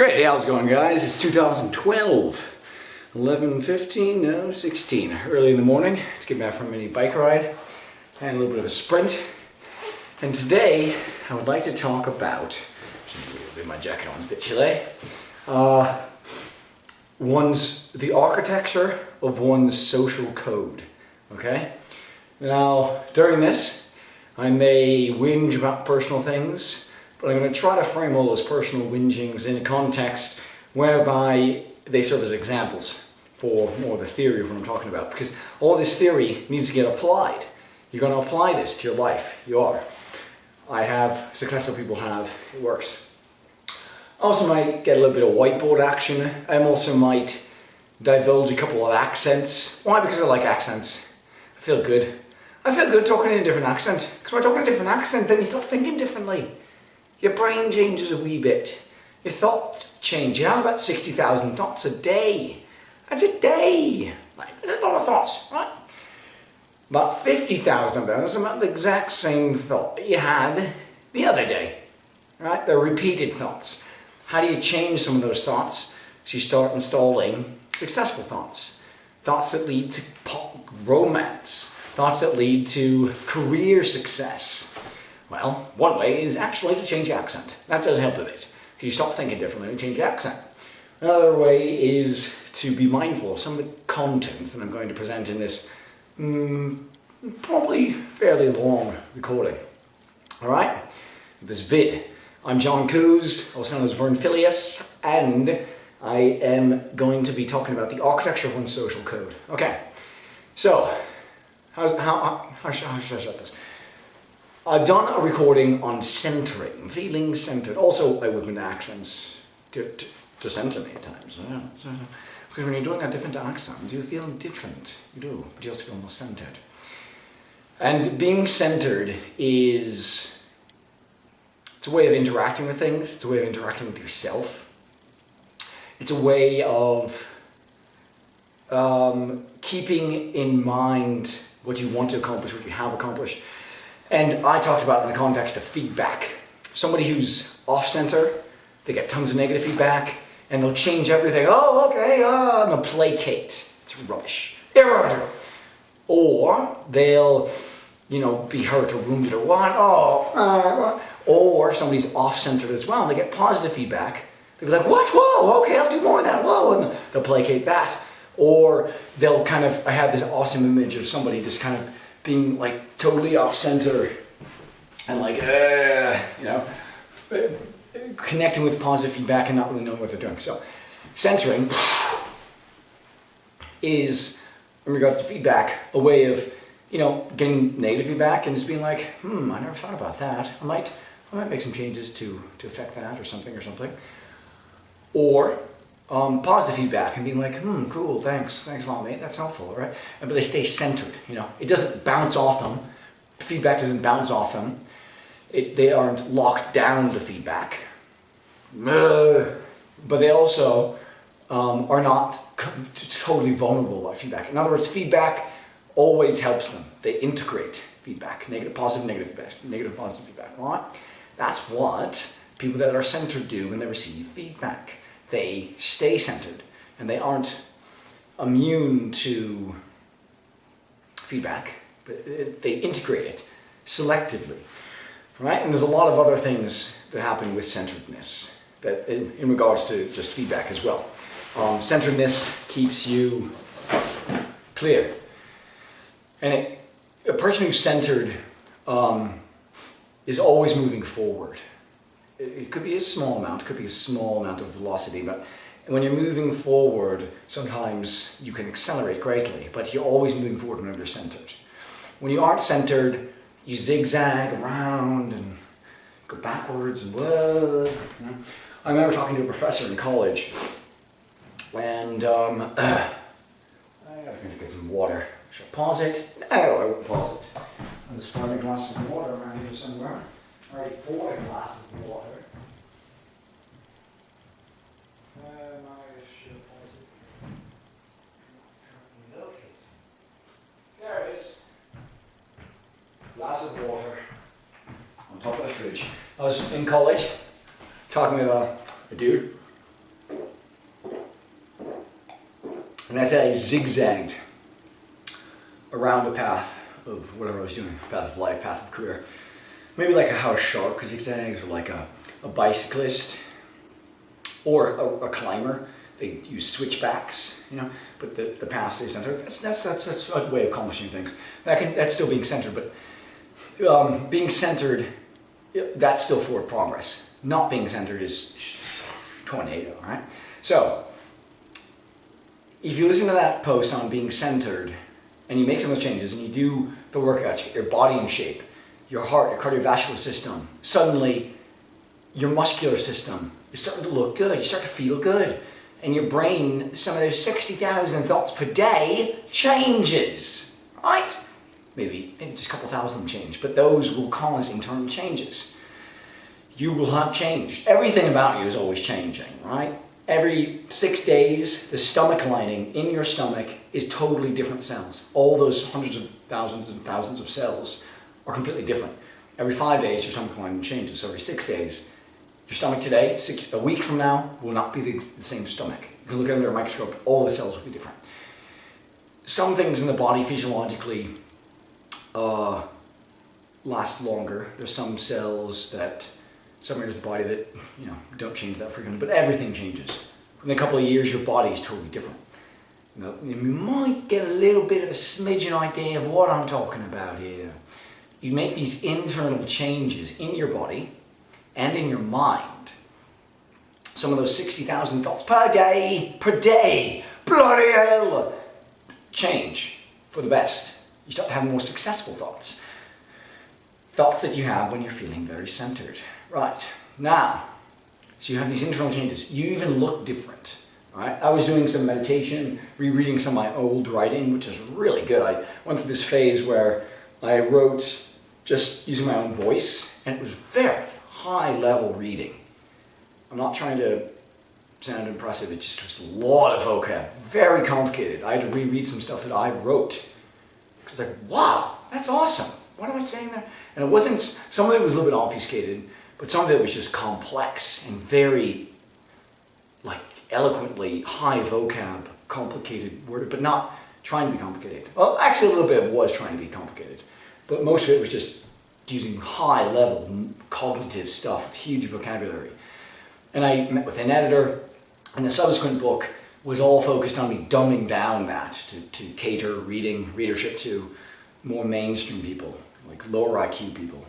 Great, hey, how's it going, guys? It's 2012, 11:15, no, 16, early in the morning. Just getting back from a mini bike ride and a little bit of a sprint. And today, I would like to talk about, with my jacket on, it's a bit chilly, the architecture of one's social code, okay? Now, during this, I may whinge about personal things, but I'm going to try to frame all those personal whingings in a context whereby they serve as examples for more of the theory of what I'm talking about, because all this theory needs to get applied. You're going to apply this to your life. You are. I have, successful people have, it works. I also might get a little bit of whiteboard action. I also might divulge a couple of accents. Why? Because I like accents. I feel good. I feel good talking in a different accent. Because when I talk in a different accent, then you start thinking differently. Your brain changes a wee bit. Your thoughts change. You have about 60,000 thoughts a day. That's a day. That's a lot of thoughts, right? About 50,000 of those are about the exact same thought that you had the other day, right? They're repeated thoughts. How do you change some of those thoughts? So you start installing successful thoughts. Thoughts that lead to romance. Thoughts that lead to career success. Well, one way is actually to change your accent. That does help a bit. If you start thinking differently and change your accent. Another way is to be mindful of some of the content that I'm going to present in this probably fairly long recording. Alright? This vid. I'm John Kooz, also known as Vern Filius, and I am going to be talking about the architecture of one's social code. Okay, so how should I start this? I've done a recording on centering, feeling centered. Also, I work with accents to center me at times. Yeah. Because when you're doing a different accent, you feel different. You do, but you also feel more centered. And being centered it's a way of interacting with things. It's a way of interacting with yourself. It's a way of keeping in mind what you want to accomplish, what you have accomplished. And I talked about it in the context of feedback. Somebody who's off-center, they get tons of negative feedback, and they'll change everything. Oh, okay, and they'll placate. It's rubbish. Irrational. Or they'll, be hurt or wounded or what? Or somebody's off-centered as well, and they get positive feedback. They'll be like, what? Whoa, okay, I'll do more of that. Whoa, and they'll placate that. Or they'll I had this awesome image of somebody just kind of being like totally off center and connecting with positive feedback and not really knowing what they're doing. So centering is, in regards to feedback, a way of getting negative feedback and just being like, I never thought about that. I might make some changes to affect that or something. Or positive feedback and being like, cool, thanks a lot, mate, that's helpful, right? But they stay centered, It doesn't bounce off them. Feedback doesn't bounce off them. They aren't locked down to feedback. But they also are not totally vulnerable about feedback. In other words, feedback always helps them. They integrate feedback, negative, positive, negative, positive feedback, right? That's what people that are centered do when they receive feedback. They stay centered and they aren't immune to feedback, but they integrate it selectively, right? And there's a lot of other things that happen with centeredness that in regards to just feedback as well. Centeredness keeps you clear. And a person who's centered is always moving forward. It could be a small amount, of velocity, but when you're moving forward, sometimes you can accelerate greatly, but you're always moving forward whenever you're centered. When you aren't centered, you zigzag around and go backwards and whoa. I remember talking to a professor in college, and I'm going to get some water. Should I pause it? No, I won't pause it. I'm just finding a glass of water around here somewhere. I already poured a glass of water. There it is. Glass of water on top of the fridge. I was in college talking with a dude, And I said I zigzagged around a path of whatever I was doing, path of life, path of career. Maybe like how a shark zigzags, or like a bicyclist, or a climber. They use switchbacks, you know, but the path stays centered. That's a way of accomplishing things. That's still being centered, but being centered, that's still forward progress. Not being centered is tornado, right? So, if you listen to that post on being centered, and you make some of those changes, and you do the workouts, get your body in shape, your heart, your cardiovascular system, suddenly your muscular system is starting to look good. You start to feel good. And your brain, some of those 60,000 thoughts per day changes, right? Maybe just a couple thousand of them change, but those will cause internal changes. You will have changed. Everything about you is always changing, right? Every 6 days, the stomach lining in your stomach is totally different cells. All those hundreds of thousands and thousands of cells are completely different. Every 5 days, your stomach lining changes. So every 6 days, your stomach today, a week from now, will not be the same stomach. You can look under a microscope, all the cells will be different. Some things in the body physiologically last longer. There's some cells that, some areas of the body that, you know, don't change that frequently, but everything changes. In a couple of years, your body is totally different. You know, you might get a little bit of a smidgen idea of what I'm talking about here. You make these internal changes in your body and in your mind. Some of those 60,000 thoughts per day, bloody hell, change for the best. You start to have more successful thoughts. Thoughts that you have when you're feeling very centered. Right, now, so you have these internal changes. You even look different, right? I was doing some meditation, rereading some of my old writing, which is really good. I went through this phase where I wrote just using my own voice, and it was very high-level reading. I'm not trying to sound impressive, it just was a lot of vocab, very complicated. I had to reread some stuff that I wrote. Because I was like, wow, that's awesome. What am I saying there? And it wasn't, some of it was a little bit obfuscated, but some of it was just complex and very, like, eloquently high vocab, complicated word, but not trying to be complicated. Well, actually a little bit was trying to be complicated, but most of it was just using high-level cognitive stuff with huge vocabulary. And I met with an editor, and the subsequent book was all focused on me dumbing down that to cater readership to more mainstream people, like lower IQ people,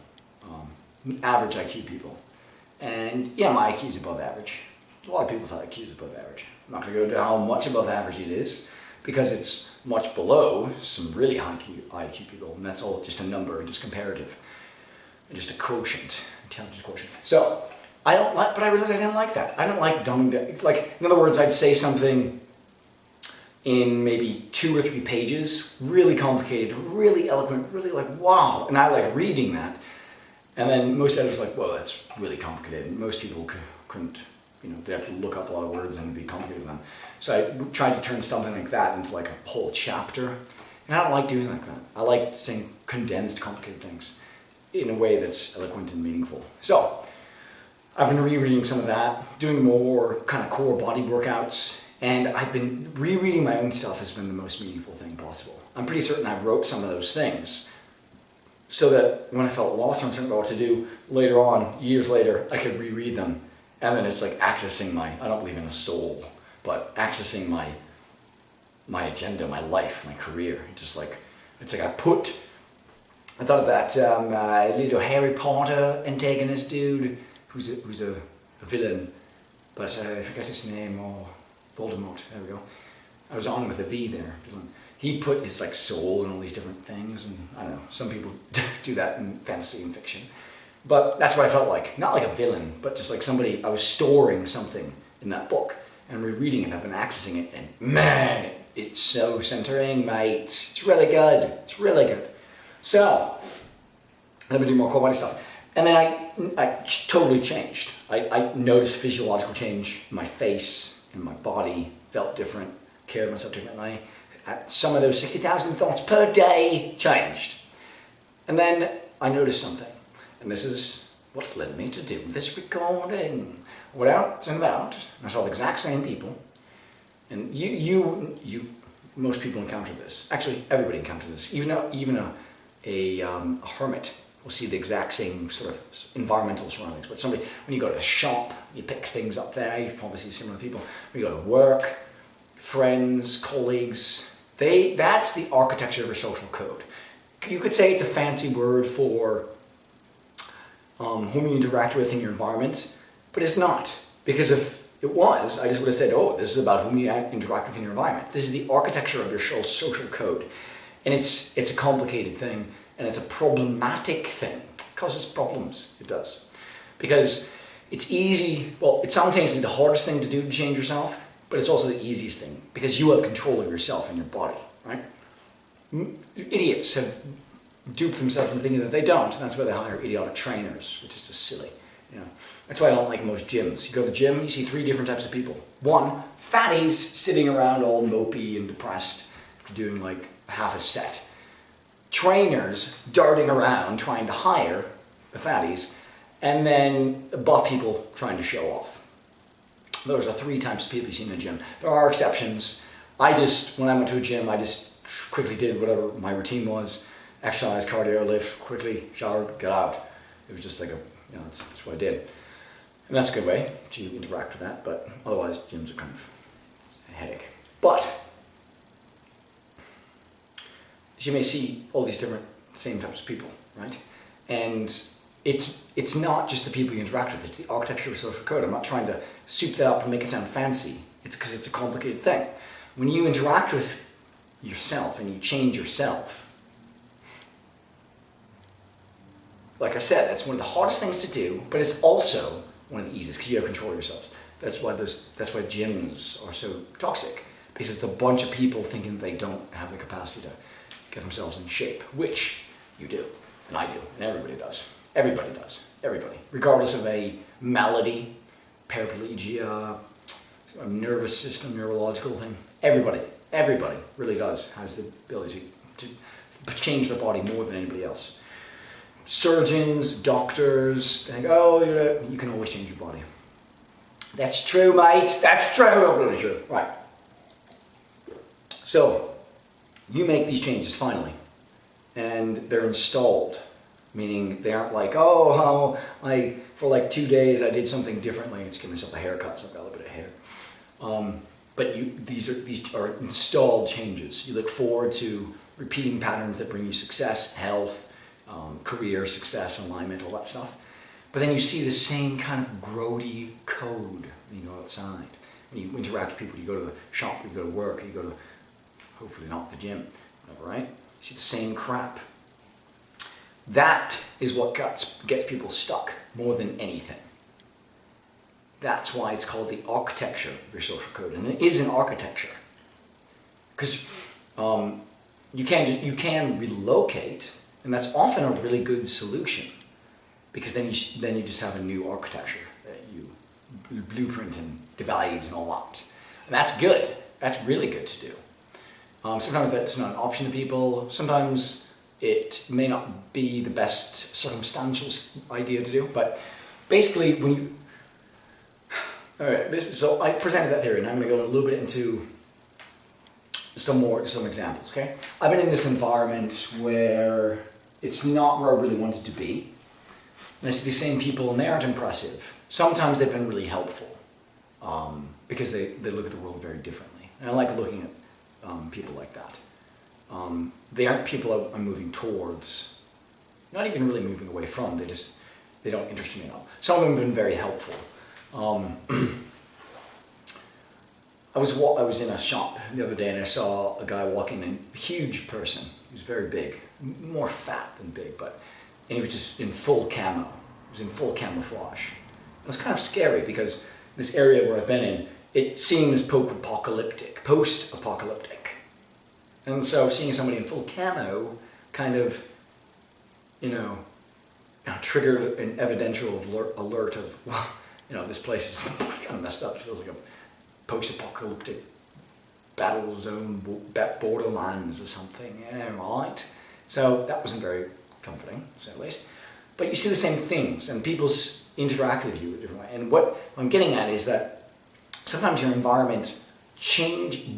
average IQ people. And yeah, my IQ is above average. A lot of people's IQ is above average. I'm not going to go into how much above average it is, because it's much below some really high IQ people, and that's all just a number, just comparative, and just a quotient, intelligence quotient. So, I don't like, but I realized I didn't like that. I don't like dumbing down. Like, in other words, I'd say something in maybe 2 or 3 pages, really complicated, really eloquent, really like, wow. And I like reading that. And then most editors were like, whoa, that's really complicated. And most people couldn't, you know, they'd have to look up a lot of words and it'd be complicated for them. So I tried to turn something like that into like a whole chapter. And I don't like doing like that. I like saying condensed, complicated things in a way that's eloquent and meaningful. So I've been rereading some of that, doing more kind of core body workouts, and I've been rereading my own stuff has been the most meaningful thing possible. I'm pretty certain I wrote some of those things so that when I felt lost or uncertain about what to do later on, years later, I could reread them. And then it's like accessing my, I don't believe in a soul, but accessing my agenda, my life, my career. It's like I thought of that little Harry Potter antagonist dude who's a villain, but I forget his name, or Voldemort, there we go. I was on with a V there. He put his like soul in all these different things, and I don't know, some people do that in fantasy and fiction. But that's what I felt like. Not like a villain, but just like somebody, I was storing something in that book and rereading it, I've been accessing it, and man, it's so centering, mate. It's really good. It's really good. So, I've been doing more core body stuff. And then I totally changed. I noticed physiological change in my face, in my body, felt different, cared myself differently. Some of those 60,000 thoughts per day changed. And then I noticed something. And this is what led me to do this recording. I went out and about, and I saw the exact same people. And you most people encounter this. Actually, everybody encounters this. Even a hermit will see the exact same sort of environmental surroundings. But when you go to the shop, you pick things up there, you probably see similar people. When you go to work, friends, colleagues, that's the architecture of your social code. You could say it's a fancy word for whom you interact with in your environment, but it's not. Because if it was, I just would have said, oh, this is about whom you interact with in your environment. This is the architecture of your social code. And it's a complicated thing, and it's a problematic thing. It causes problems, it does. Because it's easy, well, it's simultaneously the hardest thing to do to change yourself, but it's also the easiest thing, because you have control of yourself and your body, right? Idiots have duped themselves into thinking that they don't, and that's why they hire idiotic trainers, which is just silly. That's why I don't like most gyms. You go to the gym, you see 3 different types of people. One, fatties sitting around all mopey and depressed after doing like half a set. Trainers darting around trying to hire the fatties, and then buff people trying to show off. Those are 3 types of people you see in the gym. There are exceptions. When I went to a gym, I just quickly did whatever my routine was. Exercise, cardio, lift, quickly, showered, get out. It was just like that's what I did. And that's a good way to interact with that, but otherwise gyms are kind of a headache. But as you may see all these same types of people, right? And it's not just the people you interact with, it's the architecture of social code. I'm not trying to soup that up and make it sound fancy. It's because it's a complicated thing. When you interact with yourself and you change yourself, like I said, that's one of the hardest things to do, but it's also one of the easiest because you have control of yourselves. That's why gyms are so toxic, because it's a bunch of people thinking they don't have the capacity to get themselves in shape, which you do, and I do, and everybody does. Everybody does. Everybody. Regardless of a malady, paraplegia, a nervous system, neurological thing. Everybody really does has the ability to change their body more than anybody else. Surgeons, doctors, they think, oh, you can always change your body. That's true, mate. That's true. Really true. Right. So, you make these changes finally, and they're installed, meaning they aren't like, oh, for like 2 days I did something differently. It's give myself a haircut, so I've got a little bit of hair. But these are installed changes. You look forward to repeating patterns that bring you success, health, career, success, alignment, all that stuff. But then you see the same kind of grody code when you go outside. When you interact with people, you go to the shop, you go to work, you go to, hopefully not the gym, whatever, right? You see the same crap. That is what gets people stuck more than anything. That's why it's called the architecture of your social code, and it is an architecture. Because you can relocate, and that's often a really good solution, because then you just have a new architecture that you blueprint and devalues and all that. And that's good. That's really good to do. Sometimes that's not an option to people. Sometimes it may not be the best circumstantial idea to do, but basically when you... Alright, so I presented that theory, and I'm going to go a little bit into some examples, okay? I've been in this environment where it's not where I really wanted to be, and I see the same people, and they aren't impressive. Sometimes they've been really helpful, because they look at the world very differently, and I like looking at people like that. They aren't people I'm moving towards, not even really moving away from. They don't interest me at all. Some of them have been very helpful. I was in a shop the other day, and I saw a guy walking in, a huge person. He was very big, more fat than big, and he was just in full camo. He was in full camouflage. It was kind of scary because this area where I've been in, it seems post-apocalyptic. And so seeing somebody in full camo kind of, triggered an evidential alert of, well, this place is kind of messed up. It feels like a post-apocalyptic battle zone, borderlands or something. Yeah, right. So that wasn't very comforting, to say the least. But you see the same things, and people interact with you a different way. And what I'm getting at is that sometimes your environment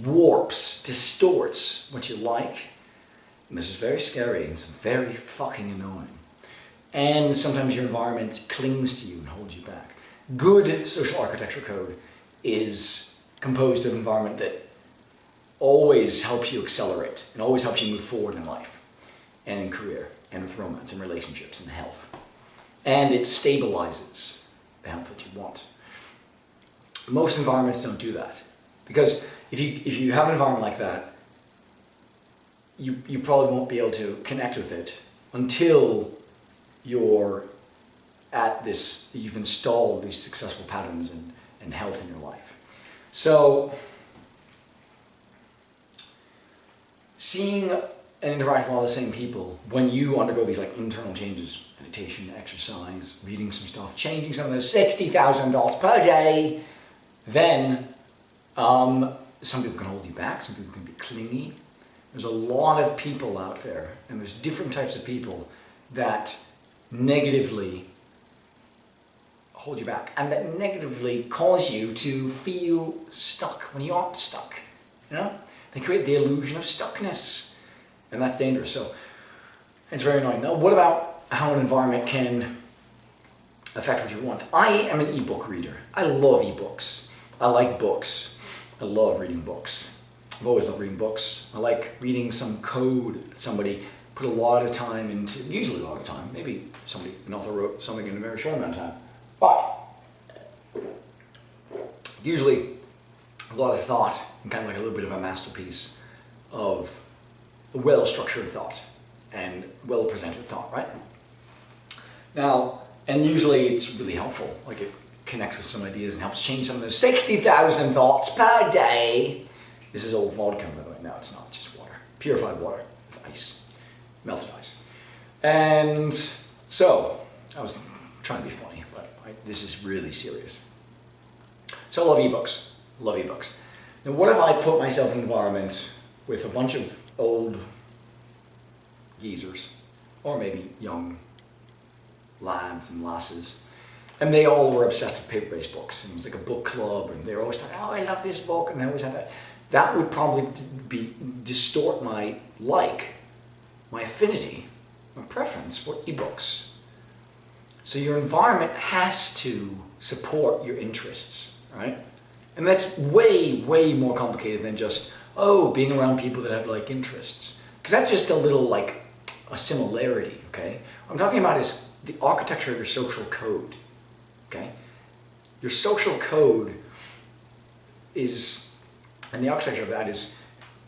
warps, distorts what you like. And this is very scary and it's very fucking annoying. And sometimes your environment clings to you and holds you back. Good social architecture code is composed of an environment that always helps you accelerate and always helps you move forward in life and in career and with romance and relationships and health. And it stabilizes the health that you want. Most environments don't do that, because if you have an environment like that, you probably won't be able to connect with it until you're at this, you've installed these successful patterns and health in your life. So seeing and interacting with all the same people, when you undergo these like internal changes, meditation, exercise, reading some stuff, changing some of those 60,000 thoughts per day, then some people can hold you back, some people can be clingy. There's a lot of people out there, and there's different types of people that negatively hold you back and that negatively cause you to feel stuck when you aren't stuck. You know? They create the illusion of stuckness, and that's dangerous. So it's very annoying. Now, what about how an environment can affect what you want? I am an ebook reader. I love ebooks. I like books. I love reading books. I've always loved reading books. I like reading some code that somebody put a lot of time into, usually a lot of time. Maybe an author wrote something in a very short amount of time. But usually a lot of thought and kind of like a little bit of a masterpiece of a well-structured thought and well-presented thought, right? Now, and usually it's really helpful. Like it connects with some ideas and helps change some of those 60,000 thoughts per day. This is old vodka, by the way. No, it's not, just water. Purified water with ice. Melted ice. And so, I was trying to be funny, but this is really serious. So I love ebooks. Love ebooks. Now what if I put myself in an environment with a bunch of old geezers, or maybe young lads and lasses, and they all were obsessed with paper-based books, and it was like a book club, and they were always talking, oh, I love this book, and they always had that. That would probably distort my affinity, my preference for ebooks. So your environment has to support your interests, right? And that's way, way more complicated than just, being around people that have like interests. Because that's just a little like a similarity, okay? What I'm talking about is the architecture of your social code, okay? Your social code is, and the architecture of that is,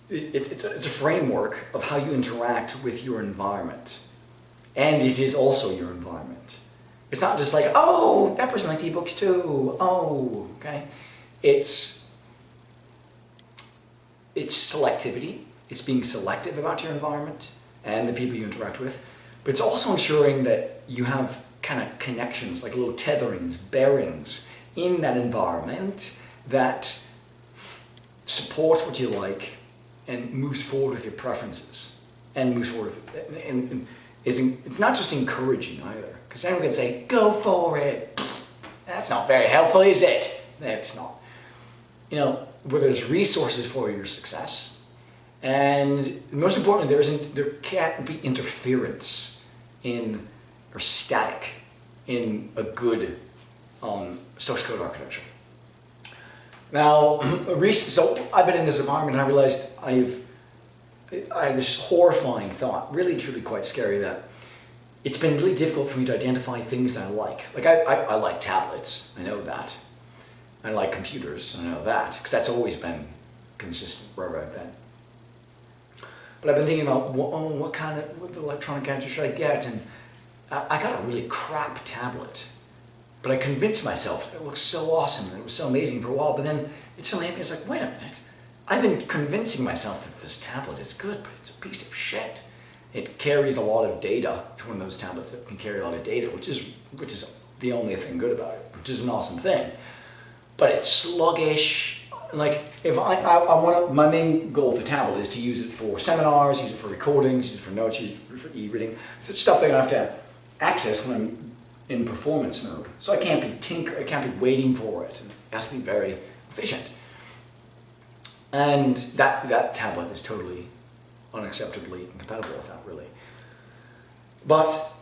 it's a framework of how you interact with your environment. And it is also your environment. It's not just like, that person likes ebooks too. Okay? It's selectivity. It's being selective about your environment and the people you interact with. But it's also ensuring that you have kind of connections, like little tetherings, bearings in that environment that supports what you like and moves forward with your preferences and moves forward with, and it's not just encouraging either, because anyone can say, go for it. That's not very helpful, is it? It's not. You know, where there's resources for your success, and most importantly, there can't be interference or static in a good social code architecture. Now, so I've been in this environment and I realized I have this horrifying thought, really truly quite scary, that it's been really difficult for me to identify things that I like. Like I like tablets, I know that. I like computers, I know that, because that's always been consistent wherever I've been. But I've been thinking about, what kind of electronic gadget should I get? And I got a really crap tablet. But I convinced myself it looks so awesome and it was so amazing for a while, but then it suddenly hit me, it's like, wait a minute. I've been convincing myself that this tablet is good, but it's a piece of shit. It carries a lot of data. It's one of those tablets that can carry a lot of data, which is the only thing good about it, which is an awesome thing. But it's sluggish. Like, if I want to, my main goal for the tablet is to use it for seminars, use it for recordings, use it for notes, use it for e-reading, stuff that I have to access when I'm in performance mode. So I can't be waiting for it. It has to be very efficient. And that tablet is totally unacceptably incompatible with that, really. But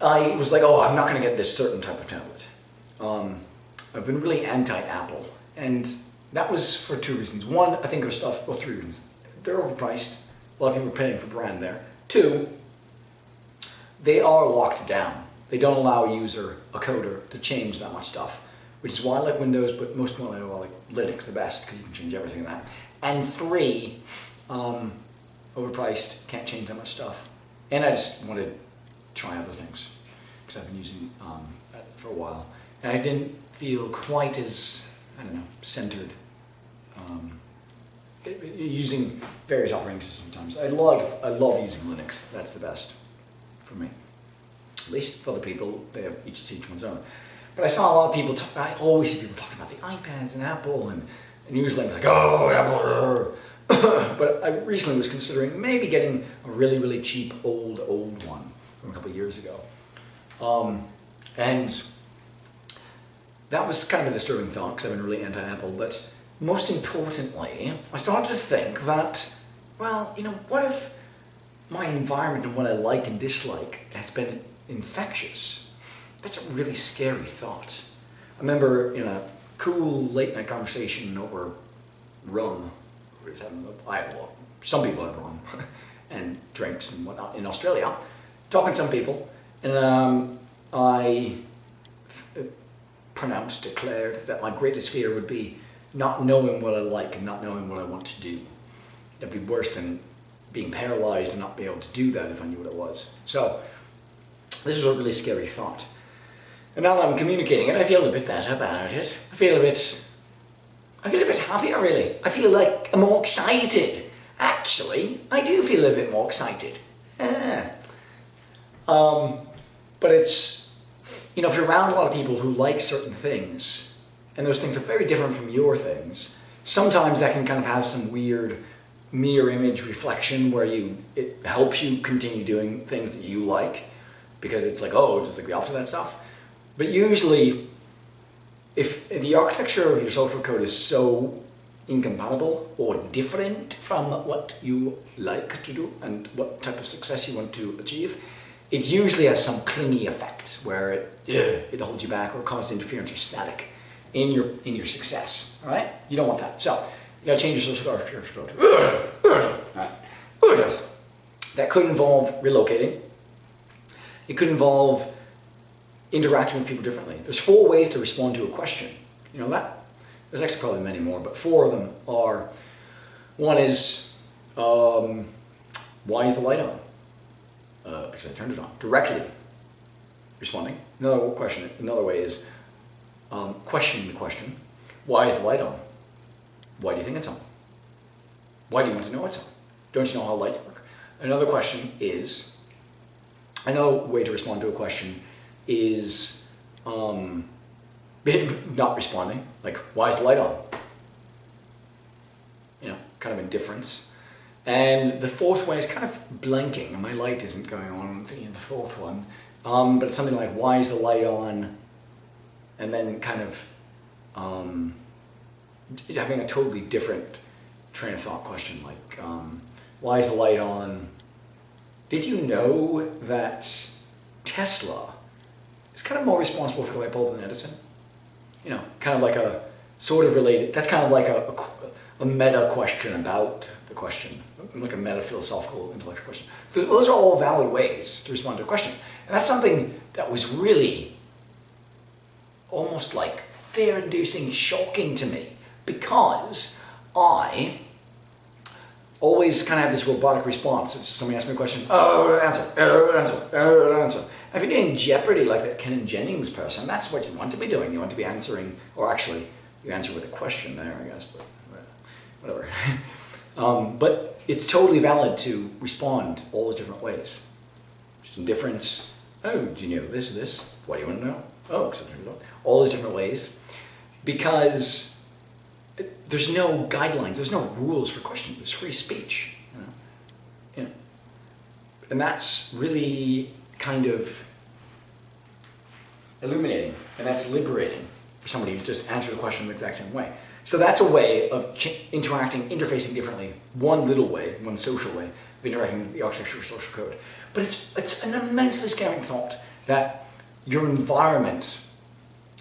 I was like, oh, I'm not going to get this certain type of tablet. I've been really anti-Apple, and that was for two reasons. One, I think there's three reasons. They're overpriced. A lot of people are paying for brand there. Two, they are locked down. They don't allow a coder, to change that much stuff, which is why I like Windows, but most importantly, I like Linux the best, because you can change everything in that. And three, overpriced, can't change that much stuff. And I just wanted to try other things, because I've been using that for a while. And I didn't feel quite as, centered. Using various operating systems sometimes. I love using Linux. That's the best for me. At least for other people, they have each to each one's own. But I saw a lot of people, I always see people talking about the iPads and Apple, and usually I'm like, oh, Apple. But I recently was considering maybe getting a really, really cheap old one from a couple of years ago. And that was kind of a disturbing thought, because I've been really anti-Apple. But most importantly, I started to think that, well, what if my environment and what I like and dislike has been infectious? That's a really scary thought. I remember in a cool late night conversation over rum, some people had rum and drinks and whatnot in Australia, talking to some people, and I declared that my greatest fear would be not knowing what I like and not knowing what I want to do. It'd be worse than being paralyzed and not be able to do that if I knew what it was. So this was a really scary thought. And now that I'm communicating it, I feel a bit better about it. I feel a bit happier, really. I feel like I'm more excited. Actually, I do feel a bit more excited. Yeah. But it's, if you're around a lot of people who like certain things, and those things are very different from your things, sometimes that can kind of have some weird mirror image reflection where it helps you continue doing things that you like, because it's like, oh, just like the opposite of that stuff. But usually, if the architecture of your social code is so incompatible or different from what you like to do and what type of success you want to achieve, it usually has some clingy effect where it holds you back or causes interference or static in your success. All right? You don't want that. So you got to change your social architecture code. All right. That could involve relocating. It could involve interacting with people differently. There's 4 ways to respond to a question. There's actually probably many more, but 4 of them are, one is, why is the light on? Because I turned it on. Directly responding. Another way is questioning the question. Why is the light on? Why do you think it's on? Why do you want to know it's on? Don't you know how lights work? Another question is, another way to respond to a question is not responding, like, why is the light on? Kind of indifference. And the 4th way is kind of blinking, and my light isn't going on. I'm thinking of the 4th one. But it's something like, why is the light on? And then kind of having a totally different train of thought question, like, why is the light on? Did you know that Tesla is kind of more responsible for the light bulb than Edison? Kind of like a sort of related, that's kind of like a meta question about the question, like a meta philosophical intellectual question. Those are all valid ways to respond to a question. And that's something that was really almost like fear-inducing, shocking to me, because I always kind of have this robotic response. It's somebody asks me a question, answer. If you're doing Jeopardy like that Ken Jennings person, that's what you want to be doing. You want to be answering, or actually, you answer with a question there, I guess, but whatever. But it's totally valid to respond all those different ways. Just indifference. Oh, do you know this? What do you want to know? Oh, all those different ways. Because there's no guidelines, there's no rules for questions. There's free speech. And that's really kind of illuminating, and that's liberating for somebody who just answered the question the exact same way. So that's a way of interfacing differently. One little way, one social way of interacting with the architecture of social code. But it's an immensely scary thought that your environment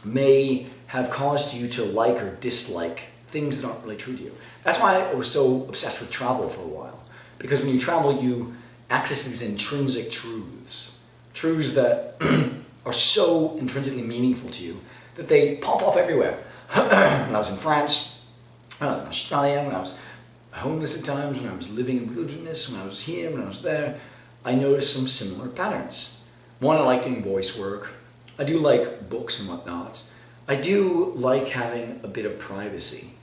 may have caused you to like or dislike things that aren't really true to you. That's why I was so obsessed with travel for a while. Because when you travel, you access these intrinsic truths. Truths that are so intrinsically meaningful to you that they pop up everywhere. When I was in France, when I was in Australia, when I was homeless at times, when I was living in wilderness, when I was here, when I was there, I noticed some similar patterns. One, I like doing voice work. I do like books and whatnot. I do like having a bit of privacy.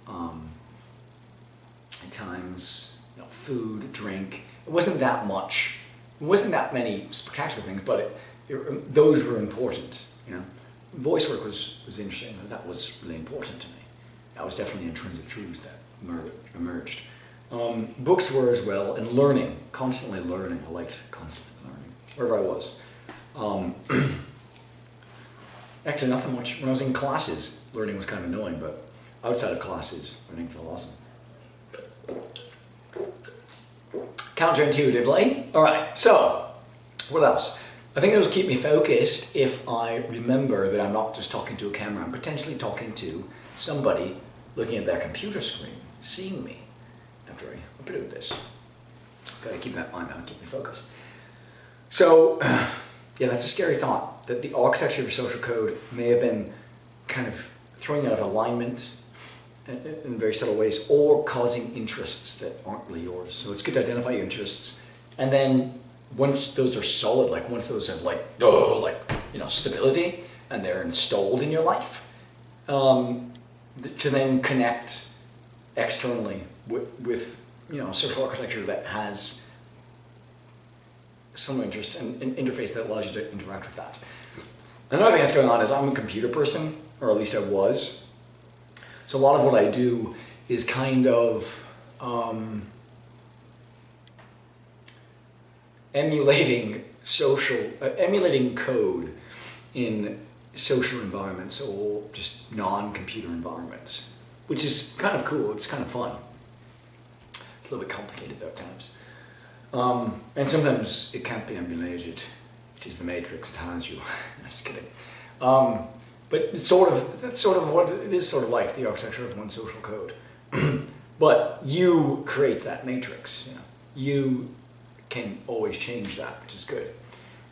At times, food, drink. It wasn't that much. It wasn't that many spectacular things, but those were important. Voice work was interesting. That was really important to me. That was definitely intrinsic truths that emerged. Books were as well, and learning, constantly learning. I liked constantly learning, wherever I was. Actually, nothing much. When I was in classes, learning was kind of annoying, but outside of classes, learning felt awesome. Counterintuitively. All right, so what else? I think those keep me focused if I remember that I'm not just talking to a camera. I'm potentially talking to somebody looking at their computer screen, seeing me after I upload this. Gotta keep that in mind, that'll keep me focused. So, yeah, that's a scary thought, that the architecture of social code may have been kind of throwing out of alignment in very subtle ways, or causing interests that aren't really yours. So it's good to identify your interests, and then once those are solid, like once those have stability and they're installed in your life, to then connect externally with social architecture that has some interest and an interface that allows you to interact with that. Another thing that's going on is I'm a computer person, or at least I was. So a lot of what I do is kind of emulating code in social environments or just non-computer environments, which is kind of cool. It's kind of fun. It's a little bit complicated though at times. And sometimes it can't be emulated. It is the matrix, it has you. I'm just kidding. But that's sort of what it is, sort of like the architecture of one social code. But you create that matrix. You can always change that, which is good.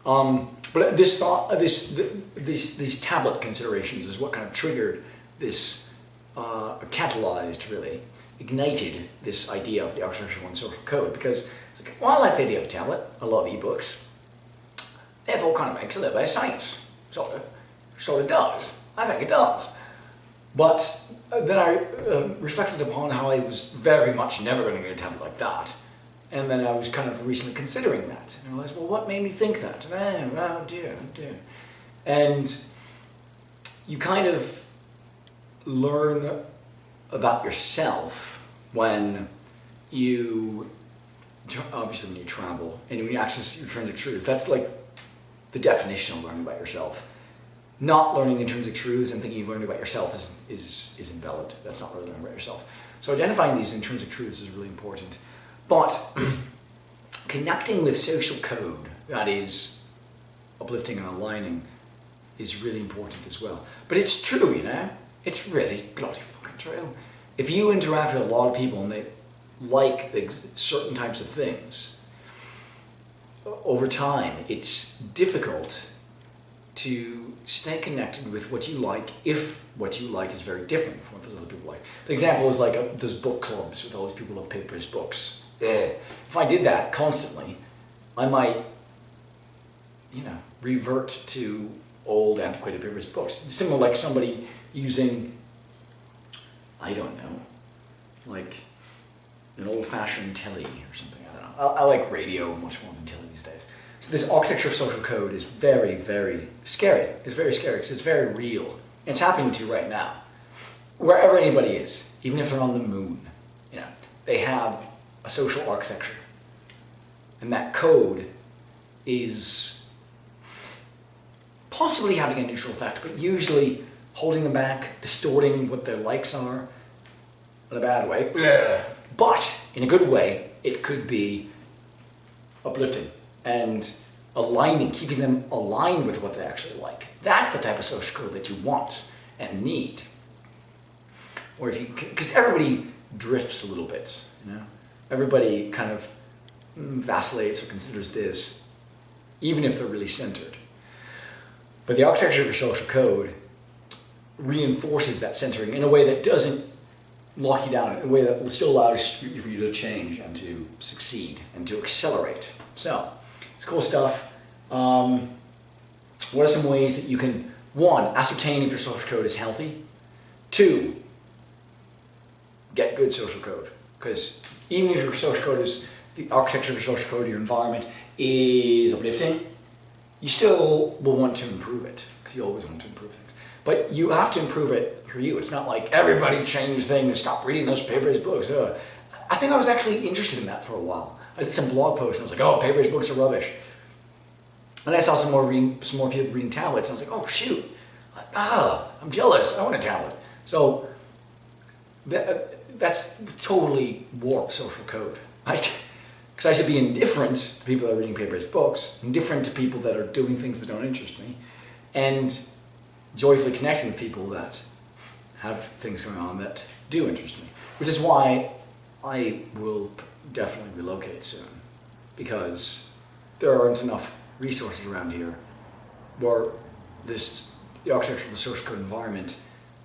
But this thought, these tablet considerations is what kind of triggered this, catalyzed really, ignited this idea of the architecture of one social code, because it's like, well, I like the idea of a tablet. I love ebooks. Therefore, kind of makes a little bit of sense. Sort of does. I think it does. But then I reflected upon how I was very much never going to get a tablet like that. And then I was kind of recently considering that. And I realized, well, what made me think that? And oh dear. And you kind of learn about yourself when you, obviously when you travel and when you access intrinsic truths. That's like the definition of learning about yourself. Not learning intrinsic truths and thinking you've learned about yourself is invalid. That's not really learning about yourself. So identifying these intrinsic truths is really important. But connecting with social code that is uplifting and aligning is really important as well. But it's true, It's really bloody fucking true. If you interact with a lot of people and they like certain types of things, over time it's difficult to stay connected with what you like if what you like is very different from what those other people like. The example is like those book clubs with all those people who love paper-based books. If I did that constantly, I might, revert to old antiquated paper-based books. Similar like somebody using, I don't know, like an old-fashioned telly or something. I don't know. I like radio much more than telly these days. So this architecture of social code is very, very scary. It's very scary because it's very real. It's happening to you right now. Wherever anybody is, even if they're on the moon, they have a social architecture. And that code is possibly having a neutral effect, but usually holding them back, distorting what their likes are, in a bad way. But in a good way, it could be uplifting and aligning, keeping them aligned with what they actually like. That's the type of social code that you want and need. Or if you, because everybody drifts a little bit, you know? Everybody kind of vacillates or considers this, even if they're really centered. But the architecture of your social code reinforces that centering in a way that doesn't lock you down, in a way that still allows you for you to change and to succeed and to accelerate. So, it's cool stuff. What are some ways that you can, one, ascertain if your social code is healthy? Two, get good social code. Because even if your social code is, the architecture of your social code, your environment is uplifting, you still will want to improve it, because you always want to improve things. But you have to improve it for you. It's not like everybody change things, stop reading those paper-based books. I think I was actually interested in that for a while. I did some blog posts and I was like, oh, paper-based books are rubbish. And I saw some more people reading tablets, and I was like, oh shoot, I'm jealous, I want a tablet. So that's totally warped social code, right? Because I should be indifferent to people that are reading paper-based books, indifferent to people that are doing things that don't interest me, and joyfully connecting with people that have things going on that do interest me. Which is why I will definitely relocate soon, because there aren't enough resources around here where the architecture of the source code environment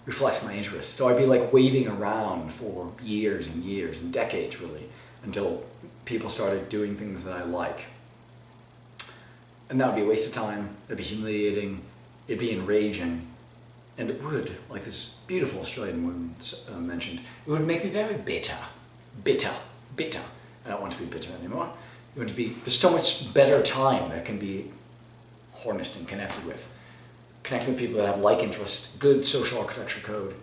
reflects my interests. So I'd be like waiting around for years and years and decades really until people started doing things that I like. And that would be a waste of time, it'd be humiliating, it'd be enraging, and it would, like this beautiful Australian woman mentioned, it would make me very bitter. I don't want to be bitter anymore. You want to be, there's so much better time that can be harnessed and connected with. Connecting with people that have like interests, good social architecture code.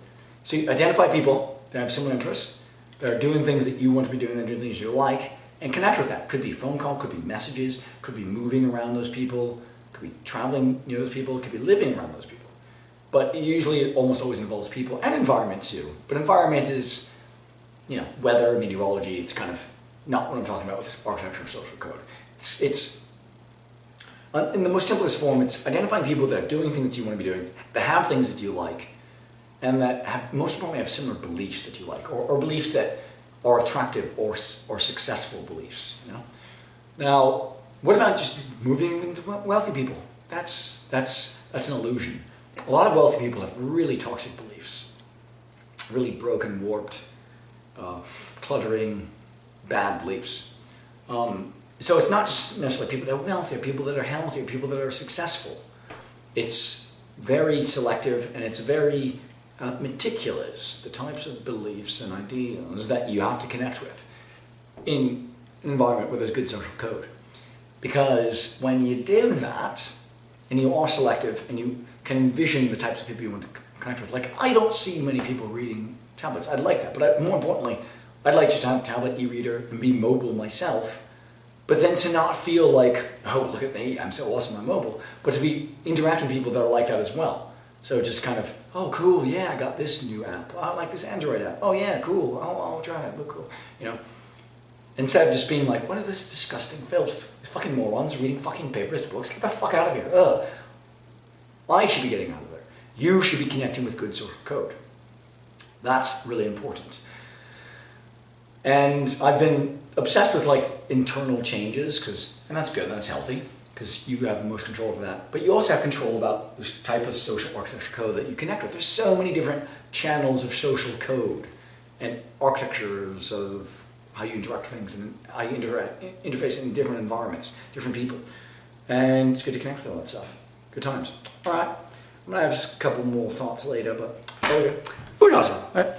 So you identify people that have similar interests, that are doing things that you want to be doing, that are doing things you like, and connect with that. Could be phone call, could be messages, could be moving around those people, could be traveling near those people, could be living around those people. But usually it almost always involves people and environment too. But environment is, weather, meteorology, it's kind of not what I'm talking about with architecture of social code. It's in the most simplest form, it's identifying people that are doing things that you want to be doing, that have things that you like, and that have, most importantly, have similar beliefs that you like, or beliefs that are attractive or successful beliefs. Now, what about just moving into wealthy people? That's an illusion. A lot of wealthy people have really toxic beliefs, really broken, warped, cluttering, bad beliefs. So it's not just necessarily people that are wealthy, or people that are healthy, or people that are successful. It's very selective and it's very meticulous, the types of beliefs and ideals that you have to connect with in an environment where there's good social code. Because when you do that, and you are selective, and you can envision the types of people you want to connect with, like I don't see many people reading tablets. I'd like that, but more importantly, I'd like to have a tablet e-reader and be mobile myself, but then to not feel like, oh, look at me, I'm so awesome, I'm mobile, but to be interacting with people that are like that as well. So just kind of, oh, cool, yeah, I got this new app. I like this Android app. Oh, yeah, cool, I'll try that, look cool, Instead of just being like, what is this disgusting filth? These fucking morons reading fucking paper-based books, get the fuck out of here. Ugh. I should be getting out of there. You should be connecting with good social code. That's really important. And I've been obsessed with like internal changes, and that's good, that's healthy, because you have the most control over that. But you also have control about the type of social architecture code that you connect with. There's so many different channels of social code and architectures of how you interact with things and how you interface in different environments, different people. And it's good to connect with all that stuff. Good times. All right. I'm going to have just a couple more thoughts later, but there we go. Who knows? All right.